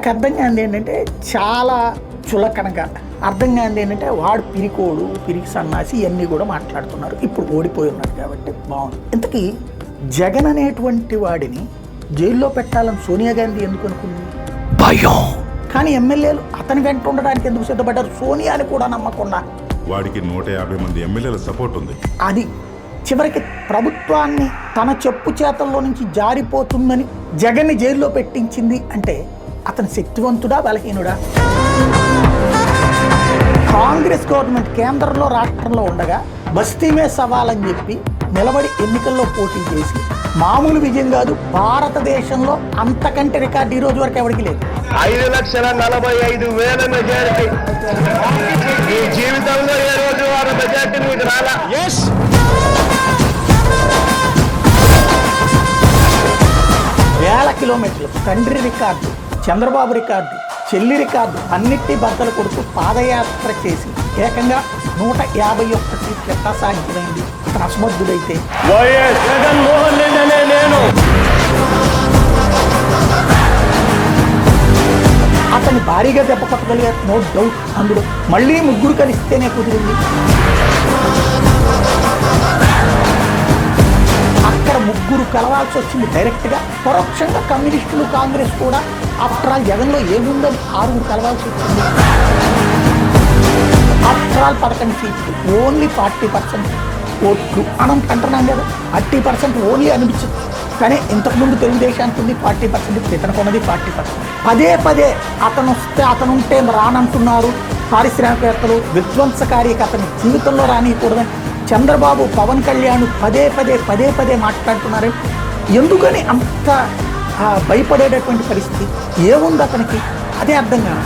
నాకు అర్థం కానిది ఏంటంటే చాలా చులకనగా అర్థం కానిది ఏంటంటే వాడు పిరికోడు పిరికి సన్నాసి ఇవన్నీ కూడా మాట్లాడుతున్నారు. ఇప్పుడు ఓడిపోయి ఉన్నారు కాబట్టి బాగుంది. ఇంతకీ జగన్ అనేటువంటి వాడిని జైల్లో పెట్టాలని సోనియా గాంధీ ఎందుకు అనుకుంది? భయం. కానీ ఎమ్మెల్యేలు అతని వెంట ఉండడానికి ఎందుకు సిద్ధపడ్డారు? సోనియాని కూడా నమ్మకుండా. వాడికి 150 మంది ఎమ్మెల్యేల సపోర్ట్ ఉంది. అది చివరికి ప్రభుత్వాన్ని తన చెప్పు చేతల్లో నుంచి జారిపోతుందని జగన్ని జైల్లో పెట్టించింది అంటే అతను శక్తివంతుడా బలహీనుడా? కాంగ్రెస్ గవర్నమెంట్ కేంద్రంలో రాష్ట్రంలో ఉండగా బస్తీమే సవాలని చెప్పి నిలబడి ఎన్నికల్లో పోటీ చేసి మామూలు విజయం కాదు, భారతదేశంలో అంతకంటే రికార్డు ఈ రోజు వరకు ఎవరికి లేదు. 5,45,000 మెజారిటీ. ఈ జీవితంలో ఏ రోజు వారు మెజారిటీ మీకు రాలా. వేల కిలోమీటర్లు తండ్రి రికార్డు, చంద్రబాబు రికార్డు, చెల్లి రికార్డు అన్నిటి బద్దలు కొడుతూ పాదయాత్ర చేసి ఏకంగా 151 సీట్లు ఎట్లా సాధ్యమైంది? అతను అసమర్థుడైతే జగన్మోహన్ రెడ్డి అనే నేను అతన్ని భారీగా దెబ్బ కొట్టగలిగారు, నో డౌట్. అందులో మళ్ళీ ముగ్గురు కలిస్తేనే కుదిరింది. అక్కడ ముగ్గురు కలవాల్సి వచ్చింది డైరెక్ట్గా. పరోక్షంగా కమ్యూనిస్టులు కాంగ్రెస్ కూడా ఆఫ్టర్ ఆల్ జగన్లో ఏముందని 6 కలవాల్సి వచ్చింది. ఆఫ్టర్ ఆల్ 11 సీట్లు, ఓన్లీ 40% ఓట్లు మనం అంటున్నాం కదా. 30% ఓన్లీ అనిపించింది. కానీ ఇంతకుముందు తెలుగుదేశానికి ఉంది 40%, ఇతనికి ఉన్నది 40%. పదే పదే అతను వస్తే అతను ఉంటే రానంటున్నారు పారిశ్రామికవేత్తలు. విధ్వంసకారికి అతని జీవితంలో రానియకూడదని చంద్రబాబు, పవన్ కళ్యాణ్ పదే పదే మాట్లాడుతున్నారు. ఎందుకని అంత భయపడేటటువంటి పరిస్థితి ఏముంది అతనికి? అదే అర్థం కాదు.